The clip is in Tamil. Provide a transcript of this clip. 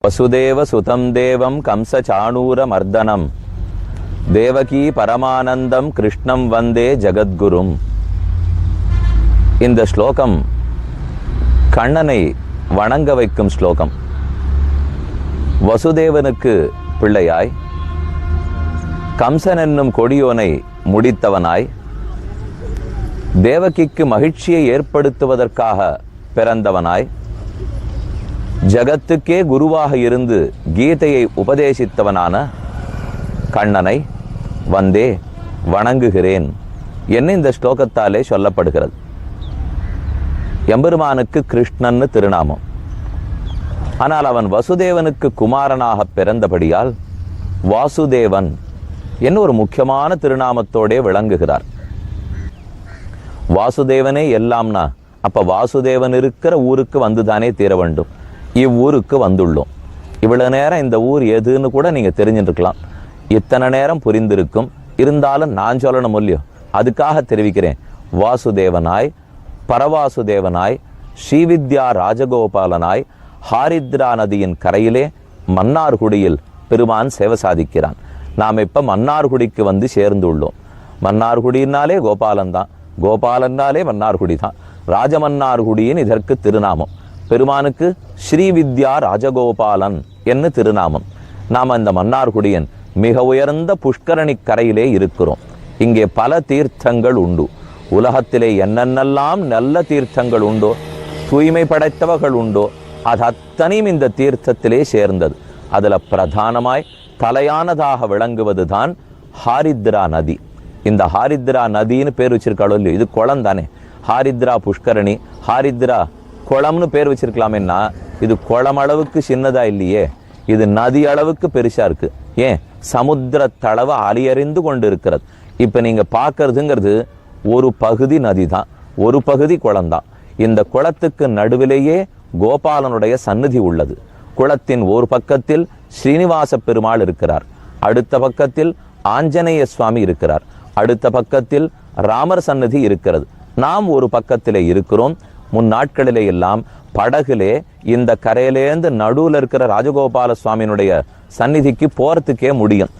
வசுதேவ சுதம் தேவம் கம்ச சாணூர மர்தனம் தேவகி பரமானந்தம் கிருஷ்ணம் வந்தே ஜகத்குரும். இந்த ஸ்லோகம் கண்ணனை வணங்க வைக்கும் ஸ்லோகம். வசுதேவனுக்கு பிள்ளையாய், கம்சன் என்னும் கொடியோனை முடித்தவனாய், தேவகிக்கு மகிழ்ச்சியை ஏற்படுத்துவதற்காக பிறந்தவனாய், ஜகத்துக்கே குருவாக இருந்து கீதையை உபதேசித்தவனான கண்ணனை வந்தே வணங்குகிறேன் என்ன இந்த ஸ்லோகத்தாலே சொல்லப்படுகிறது. எம்பெருமானுக்கு கிருஷ்ணன்னு திருநாமம். ஆனால் அவன் வசுதேவனுக்கு குமாரனாக பிறந்தபடியால் வாசுதேவன் என்ன ஒரு முக்கியமான திருநாமத்தோடே விளங்குகிறார். வாசுதேவனே எல்லாம்னா அப்ப வாசுதேவன் இருக்கிற ஊருக்கு வந்துதானே தீர வேண்டும். இவ்வூருக்கு வந்துள்ளோம். இவ்வளவு நேரம் இந்த ஊர் எதுன்னு கூட நீங்க தெரிஞ்சிருக்கலாம். இத்தனை நேரம் புரிந்திருக்கும். இருந்தாலும் நான் சொல்லணும் இல்லையோ, அதுக்காக தெரிவிக்கிறேன். வாசுதேவனாய், பரவாசுதேவனாய், ஸ்ரீவித்யா ராஜகோபாலனாய், ஹாரித்ரா நதியின் கரையிலே மன்னார்குடியில் பெருமான் சேவை சாதிக்கிறான். நாம் இப்ப மன்னார்குடிக்கு வந்து சேர்ந்துள்ளோம். மன்னார்குடினாலே கோபாலன் தான், கோபாலன்னாலே மன்னார்குடி தான். ராஜமன்னார்குடியின் இதற்கு திருநாமம். பெருமானுக்கு ஸ்ரீவித்யா ராஜகோபாலன் என்று திருநாமம். நாம் அந்த மன்னார்குடியன் மிக உயர்ந்த புஷ்கரணி கரையிலே இருக்கிறோம். இங்கே பல தீர்த்தங்கள் உண்டு. உலகத்திலே என்னென்னலாம் நல்ல தீர்த்தங்கள் உண்டோ, தூய்மை படைத்தவர்கள் உண்டோ, அது அத்தனையும் இந்த தீர்த்தத்திலே சேர்ந்தது. அதுல பிரதானமாய் தலையானதாக விளங்குவது தான் ஹாரித்ரா நதி. இந்த ஹாரித்ரா நதின்னு பேர் வச்சிருக்காளோ இல்லையோ, இது குளம் தானே. ஹாரித்ரா புஷ்கரணி, ஹாரித்ரா குளம்னு பேர் வச்சிருக்கலாமேன்னா, இது குளம் அளவுக்கு சின்னதா இல்லையே, இது நதி அளவுக்கு பெருசா இருக்கு. ஏன்? சமுத்திர தளவு அலையறிந்து கொண்டு இருக்கிறது. இப்ப நீங்க பாக்குறதுங்கிறது ஒரு பகுதி நதி தான், ஒரு பகுதி குளம் தான். இந்த குளத்துக்கு நடுவிலேயே கோபாலனுடைய சந்நிதி உள்ளது. குளத்தின் ஒரு பக்கத்தில் ஸ்ரீனிவாச பெருமாள் இருக்கிறார், அடுத்த பக்கத்தில் ஆஞ்சநேய சுவாமி இருக்கிறார், அடுத்த பக்கத்தில் ராமர் சந்நிதி இருக்கிறது. நாம் ஒரு பக்கத்திலே இருக்கிறோம். முன்னாட்களிலே எல்லாம் படகுலே இந்த கரையிலேந்து நடுவில் இருக்கிற ராஜகோபால சுவாமியினுடைய சந்நிதிக்கு போறதுக்கே முடியும்.